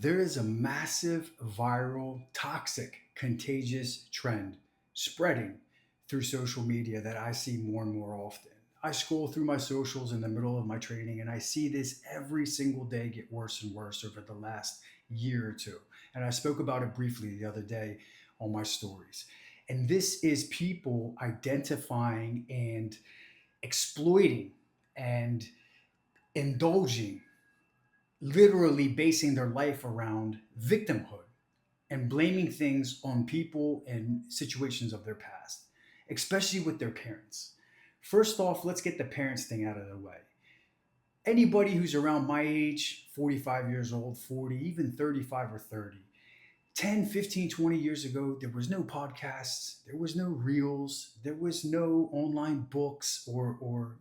There is a massive, viral, toxic, contagious trend spreading through social media that I see more and more often. I scroll through my socials in the middle of my training and I see this every single day get worse and worse over the last year or two. And I spoke about it briefly the other day on my stories. And this is people identifying and exploiting and indulging, literally basing their life around victimhood and blaming things on people and situations of their past, especially with their parents. First off, let's get the parents thing out of the way. Anybody who's around my age, 45 years old, 40, even 35 or 30, 10, 15, 20 years ago, there was no podcasts, there was no reels, there was no online books or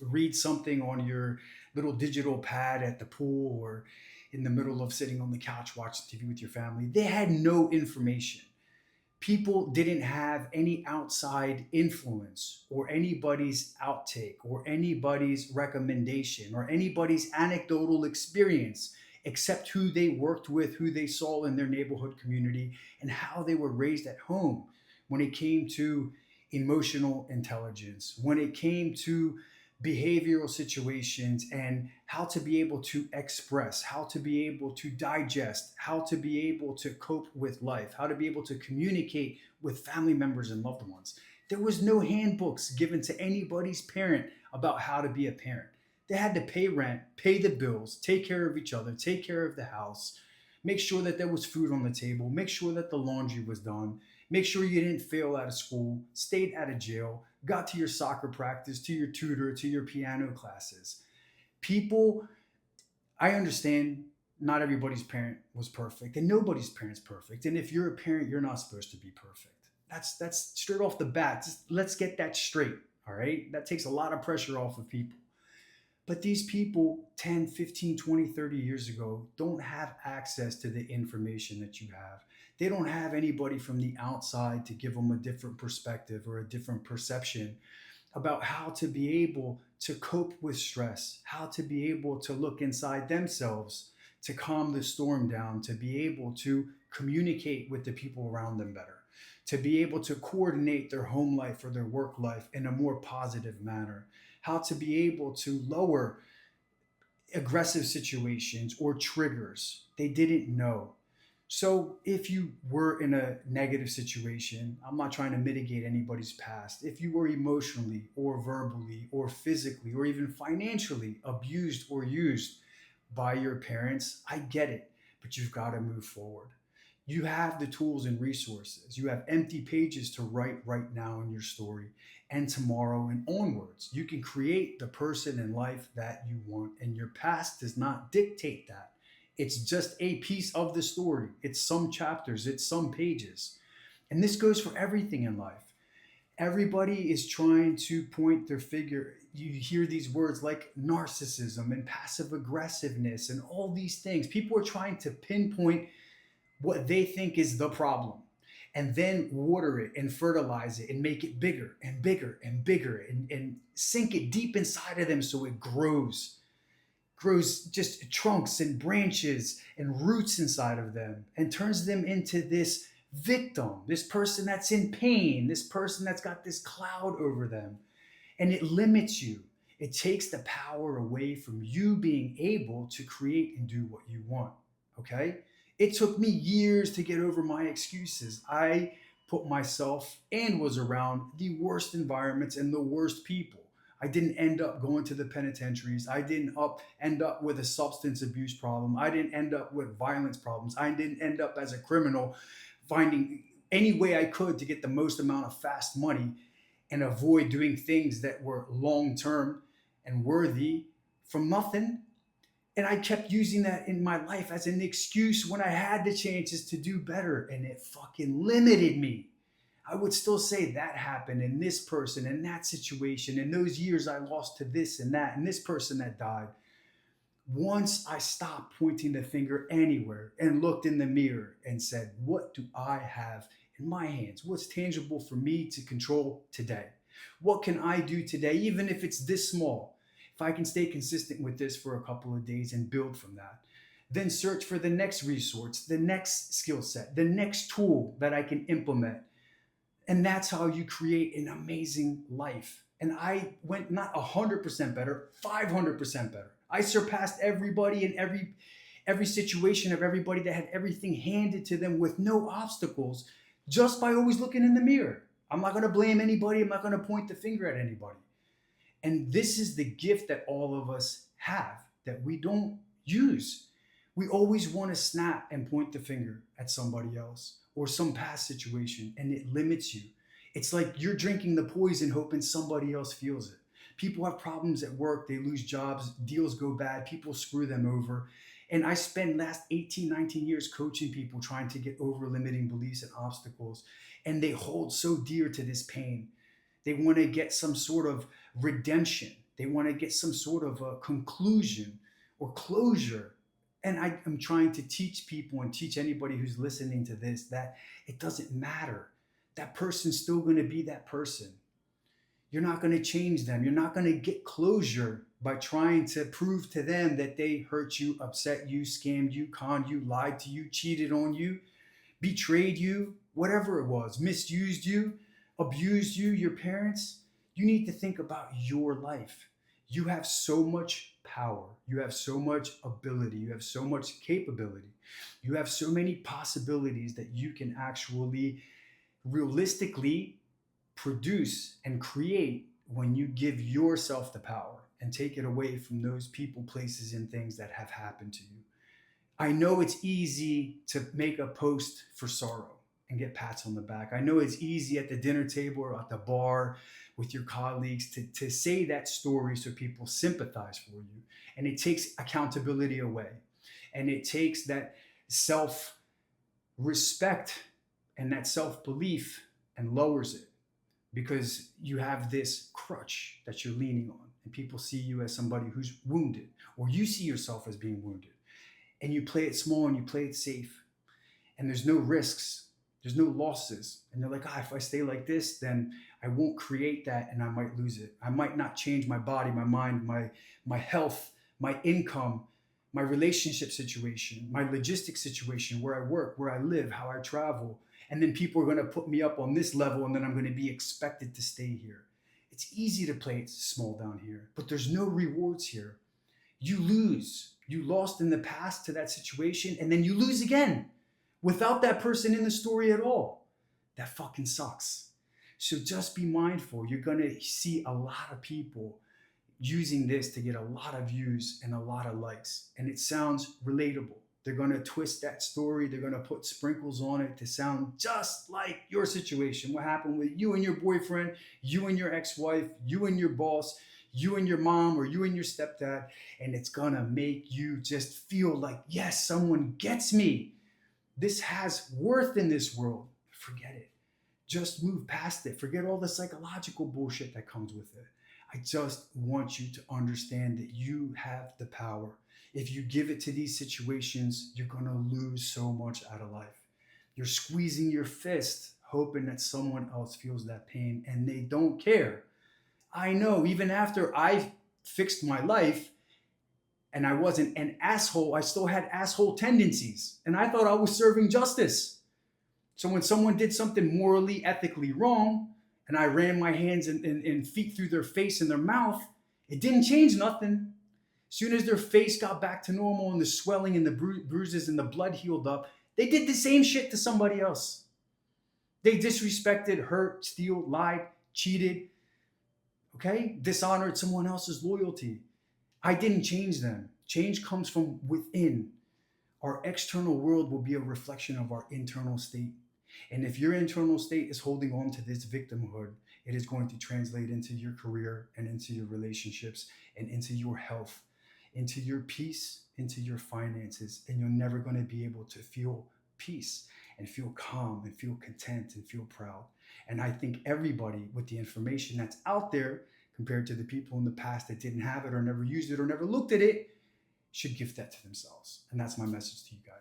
read something on your little digital pad at the pool or in the middle of sitting on the couch watching TV with your family. They had no information. People didn't have any outside influence or anybody's outtake or anybody's recommendation or anybody's anecdotal experience except who they worked with, who they saw in their neighborhood community, and how they were raised at home when it came to emotional intelligence, when it came to behavioral situations and how to be able to express, how to be able to digest, how to be able to cope with life, how to be able to communicate with family members and loved ones. There was no handbooks given to anybody's parent about how to be a parent. They had to pay rent, pay the bills, take care of each other, take care of the house, make sure that there was food on the table, make sure that the laundry was done, make sure you didn't fail out of school, stayed out of jail, got to your soccer practice, to your tutor, to your piano classes. People, I understand not everybody's parent was perfect and nobody's parent's perfect. And if you're a parent, you're not supposed to be perfect. That's straight off the bat. Just let's get that straight. All right. That takes a lot of pressure off of people. But these people 10, 15, 20, 30 years ago don't have access to the information that you have. They don't have anybody from the outside to give them a different perspective or a different perception about how to be able to cope with stress, how to be able to look inside themselves, to calm the storm down, to be able to communicate with the people around them better, to be able to coordinate their home life or their work life in a more positive manner, how to be able to lower aggressive situations or triggers. They didn't know. So, if you were in a negative situation, I'm not trying to mitigate anybody's past. If you were emotionally or verbally or physically or even financially abused or used by your parents, I get it, but you've got to move forward. You have the tools and resources. You have empty pages to write right now in your story and tomorrow and onwards. You can create the person in life that you want, and your past does not dictate that. It's just a piece of the story. It's some chapters, it's some pages. And this goes for everything in life. Everybody is trying to point their finger. You hear these words like narcissism and passive aggressiveness and all these things. People are trying to pinpoint what they think is the problem and then water it and fertilize it and make it bigger and bigger and bigger and sink it deep inside of them so it grows just trunks and branches and roots inside of them and turns them into this victim, this person that's in pain, this person that's got this cloud over them. And it limits you. It takes the power away from you being able to create and do what you want. Okay? It took me years to get over my excuses. I put myself and was around the worst environments and the worst people. I didn't end up going to the penitentiaries. I didn't end up with a substance abuse problem. I didn't end up with violence problems. I didn't end up as a criminal finding any way I could to get the most amount of fast money and avoid doing things that were long term and worthy from nothing. And I kept using that in my life as an excuse when I had the chances to do better, and it fucking limited me. I would still say that happened and this person and that situation and those years I lost to this and that and this person that died. Once I stopped pointing the finger anywhere and looked in the mirror and said, what do I have in my hands? What's tangible for me to control today? What can I do today, even if it's this small? If I can stay consistent with this for a couple of days and build from that, then search for the next resource, the next skill set, the next tool that I can implement. And that's how you create an amazing life. And I went not 100% better, 500% better. I surpassed everybody in every situation of everybody that had everything handed to them with no obstacles, just by always looking in the mirror. I'm not going to blame anybody. I'm not going to point the finger at anybody. And this is the gift that all of us have that we don't use. We always want to snap and point the finger at somebody else or some past situation, and it limits you. It's like you're drinking the poison hoping somebody else feels it. People have problems at work, they lose jobs, deals go bad, people screw them over. And I spent last 18, 19 years coaching people trying to get over limiting beliefs and obstacles. And they hold so dear to this pain. They want to get some sort of redemption. They want to get some sort of a conclusion or closure. And I'm trying to teach people and teach anybody who's listening to this that it doesn't matter. That person's still going to be that person. You're not going to change them. You're not going to get closure by trying to prove to them that they hurt you, upset you, scammed you, conned you, lied to you, cheated on you, betrayed you, whatever it was, misused you, abused you, your parents. You need to think about your life. You have so much power. You have so much ability. You have so much capability. You have so many possibilities that you can actually realistically produce and create when you give yourself the power and take it away from those people, places, and things that have happened to you. I know it's easy to make a post for sorrow and get pats on the back. I know it's easy at the dinner table or at the bar with your colleagues to say that story so people sympathize for you. And it takes accountability away. And it takes that self-respect and that self-belief and lowers it, because you have this crutch that you're leaning on, and people see you as somebody who's wounded, or you see yourself as being wounded, and you play it small and you play it safe, and there's no risks, there's no losses, and you're like, if I stay like this, then I won't create that, and I might lose it. I might not change my body, my mind, my health, my income, my relationship situation, my logistics situation, where I work, where I live, how I travel. And then people are going to put me up on this level, and then I'm going to be expected to stay here. It's easy to play it small down here, but there's no rewards here. You lose. You lost in the past to that situation, and then you lose again without that person in the story at all. That fucking sucks. So just be mindful. You're going to see a lot of people using this to get a lot of views and a lot of likes, and it sounds relatable. They're going to twist that story. They're going to put sprinkles on it to sound just like your situation. What happened with you and your boyfriend, you and your ex-wife, you and your boss, you and your mom, or you and your stepdad. And it's going to make you just feel like, yes, someone gets me. This has worth in this world. Forget it. Just move past it. Forget all the psychological bullshit that comes with it. I just want you to understand that you have the power. If you give it to these situations, you're going to lose so much out of life. You're squeezing your fist, hoping that someone else feels that pain, and they don't care. I know, even after I fixed my life and I wasn't an asshole, I still had asshole tendencies. And I thought I was serving justice. So when someone did something morally, ethically wrong, and I ran my hands and feet through their face and their mouth, it didn't change nothing. As soon as their face got back to normal and the swelling and the bruises and the blood healed up, they did the same shit to somebody else. They disrespected, hurt, steal, lied, cheated, okay? Dishonored someone else's loyalty. I didn't change them. Change comes from within. Our external world will be a reflection of our internal state. And if your internal state is holding on to this victimhood, it is going to translate into your career and into your relationships and into your health, into your peace, into your finances, and you're never going to be able to feel peace and feel calm and feel content and feel proud. And I think everybody with the information that's out there compared to the people in the past that didn't have it or never used it or never looked at it should give that to themselves. And that's my message to you guys.